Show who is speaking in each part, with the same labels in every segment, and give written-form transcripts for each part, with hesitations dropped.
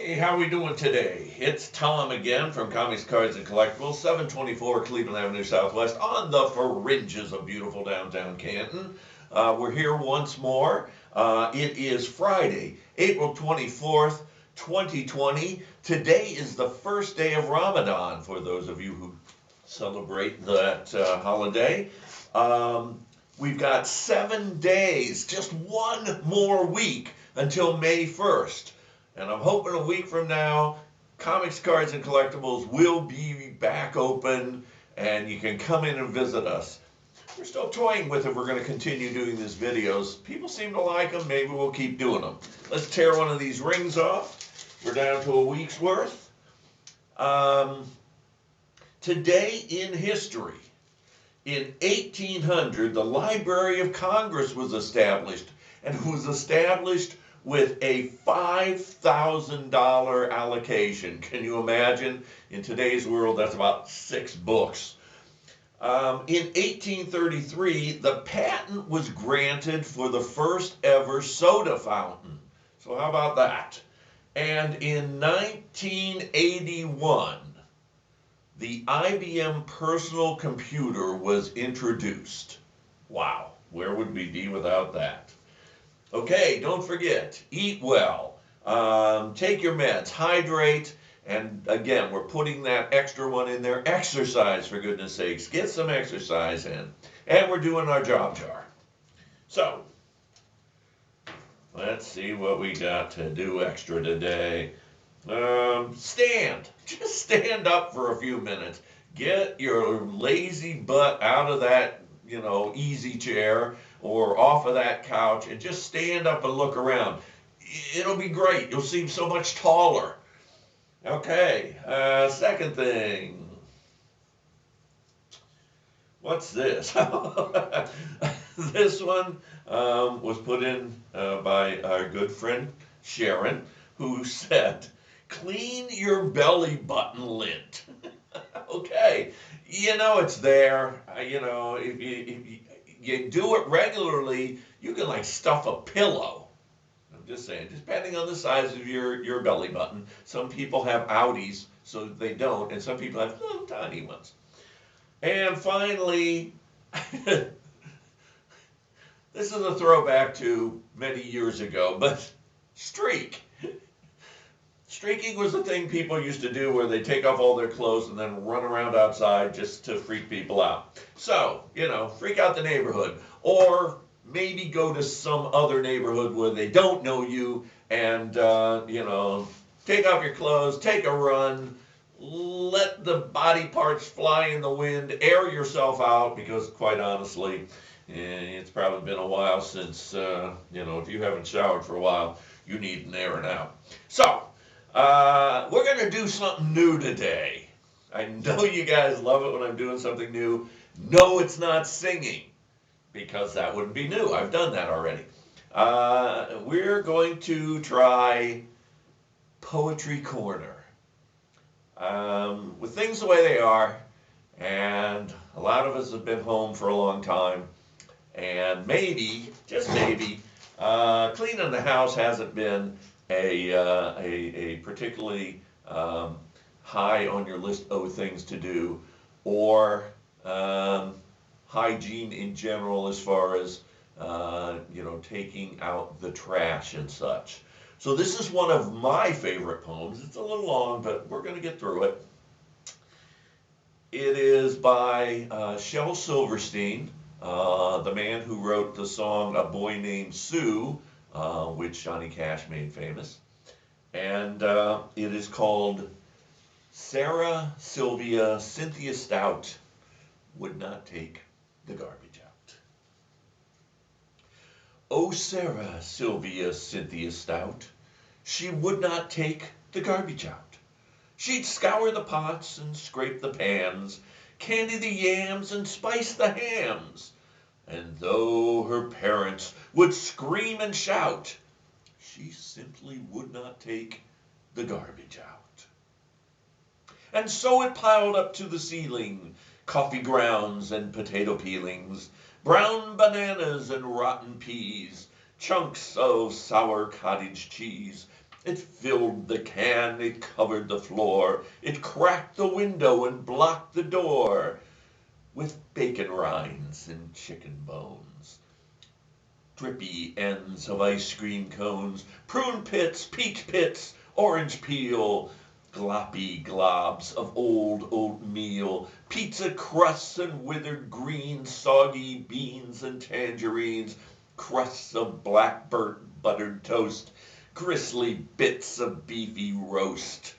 Speaker 1: Hey, how we doing today? It's Tom again from Comics, Cards, and Collectibles, 724 Cleveland Avenue Southwest on the fringes of beautiful downtown Canton. We're here once more. It is Friday, April 24th, 2020. Today is the first day of Ramadan for those of you who celebrate that holiday. We've got 7 days, just one more week until May 1st. And I'm hoping a week from now, Comics, Cards, and Collectibles will be back open and you can come in and visit us. We're still toying with if we're going to continue doing these videos. People seem to like them. Maybe we'll keep doing them. Let's tear one of these rings off. We're down to a week's worth. Today in history, in 1800, the Library of Congress was established, and it was established with a $5,000 allocation. Can you imagine? In today's world, that's about 6 books. In 1833, the patent was granted for the first ever soda fountain. So how about that? And in 1981, the IBM personal computer was introduced. Wow, where would we be without that? Okay, don't forget, eat well, take your meds, hydrate, and again, we're putting that extra one in there. Exercise, for goodness sakes. Get some exercise in. And we're doing our job jar. So, let's see what we got to do extra today. Stand. Just stand up for a few minutes. Get your lazy butt out of that, easy chair or off of that couch and just stand up and look around. It'll be great. You'll seem so much taller. Okay, second thing. What's this? This one was put in by our good friend Sharon, who said, clean your belly button lint. Okay, it's there. If you do it regularly, you can like stuff a pillow. I'm just saying, depending on the size of your belly button. Some people have outies, so they don't, and some people have little tiny ones. And finally, this is a throwback to many years ago, but streak. Streaking was the thing people used to do where they take off all their clothes and then run around outside just to freak people out. So, freak out the neighborhood. Or maybe go to some other neighborhood where they don't know you and, take off your clothes, take a run, let the body parts fly in the wind, air yourself out because, quite honestly, it's probably been a while since, if you haven't showered for a while, you need an airing out. So, we're going to do something new today. I know you guys love it when I'm doing something new. No, it's not singing, because that wouldn't be new. I've done that already. We're going to try Poetry Corner. With things the way they are, and a lot of us have been home for a long time, and maybe, just maybe, cleaning the house hasn't been a particularly high on your list of things to do, or hygiene in general as far as taking out the trash and such. So this is one of my favorite poems. It's a little long, but we're going to get through it. It is by Shel Silverstein, the man who wrote the song A Boy Named Sue, which Johnny Cash made famous. And it is called Sarah Sylvia Cynthia Stout Would Not Take the Garbage Out. Oh, Sarah Sylvia Cynthia Stout, she would not take the garbage out. She'd scour the pots and scrape the pans, candy the yams and spice the hams. And though her parents would scream and shout, she simply would not take the garbage out. And so it piled up to the ceiling, coffee grounds and potato peelings, brown bananas and rotten peas, chunks of sour cottage cheese, It filled the can, it covered the floor, it cracked the window and blocked the door with bacon rinds and chicken bones, drippy ends of ice cream cones, prune pits, peach pits, orange peel, gloppy globs of old oatmeal, pizza crusts and withered greens, soggy beans and tangerines, crusts of black burnt buttered toast, gristly bits of beefy roast.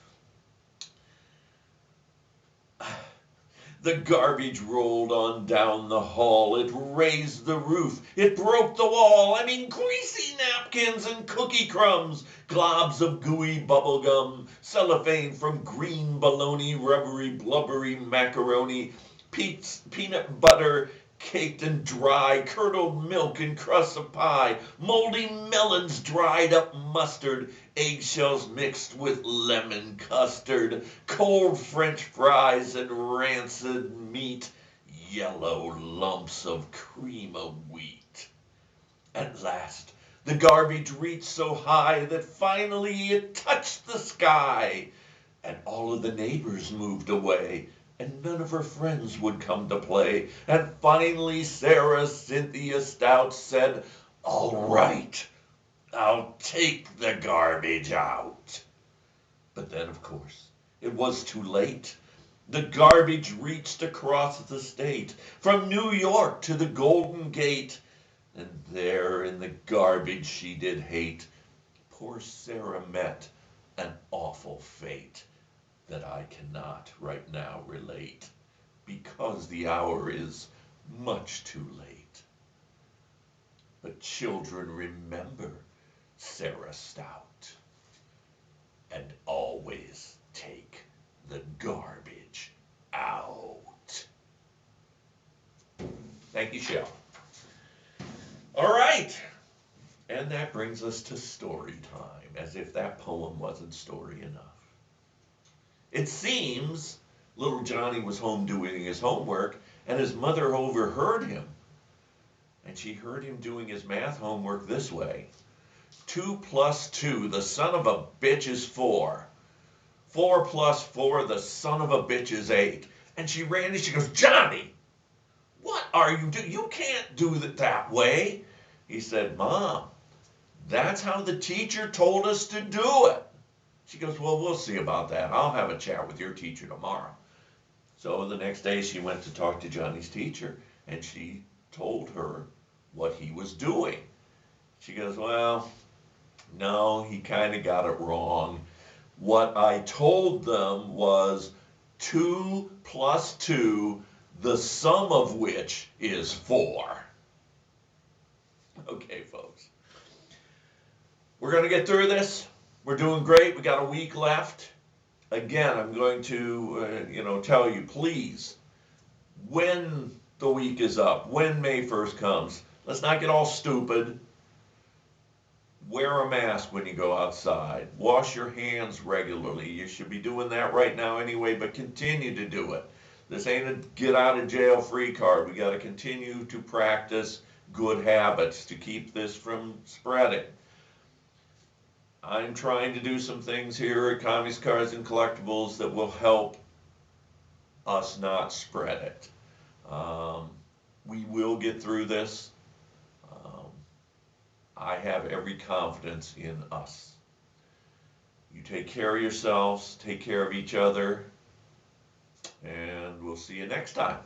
Speaker 1: The garbage rolled on down the hall. It raised the roof. It broke the wall. I mean, greasy napkins and cookie crumbs, globs of gooey bubble gum, cellophane from green bologna, rubbery, blubbery macaroni, peanut butter caked and dry, curdled milk and crusts of pie, moldy melons, dried up mustard, eggshells mixed with lemon custard, cold French fries and rancid meat, yellow lumps of cream of wheat. At last, the garbage reached so high that finally it touched the sky, and all of the neighbors moved away, and none of her friends would come to play. And finally, Sarah Cynthia Stout said, "All right, I'll take the garbage out." But then, of course, it was too late. The garbage reached across the state, from New York to the Golden Gate, and there in the garbage she did hate, poor Sarah met an awful fate that I cannot right now relate, because the hour is much too late. But children, remember Sarah Stout, and always take the garbage out. Thank you, Shell. All right, and that brings us to story time, as if that poem wasn't story enough. It seems little Johnny was home doing his homework, and his mother overheard him. And she heard him doing his math homework this way: 2 plus 2, the son of a bitch, is 4. 4 plus 4, the son of a bitch, is 8. And she ran and she goes, "Johnny, what are you doing? You can't do it that way." He said, "Mom, that's how the teacher told us to do it." She goes, "Well, we'll see about that. I'll have a chat with your teacher tomorrow." So the next day she went to talk to Johnny's teacher, and she told her what he was doing. She goes, "Well, no, he kind of got it wrong. What I told them was 2 plus 2, the sum of which is 4. Okay, folks. We're going to get through this. We're doing great. We got a week left. Again, I'm going to, tell you, please, when the week is up, when May 1st comes, let's not get all stupid. Wear a mask when you go outside. Wash your hands regularly. You should be doing that right now anyway, but continue to do it. This ain't a get out of jail free card. We got to continue to practice good habits to keep this from spreading. I'm trying to do some things here at Commies, Cards, and Collectibles that will help us not spread it. We will get through this. I have every confidence in us. You take care of yourselves, take care of each other, and we'll see you next time.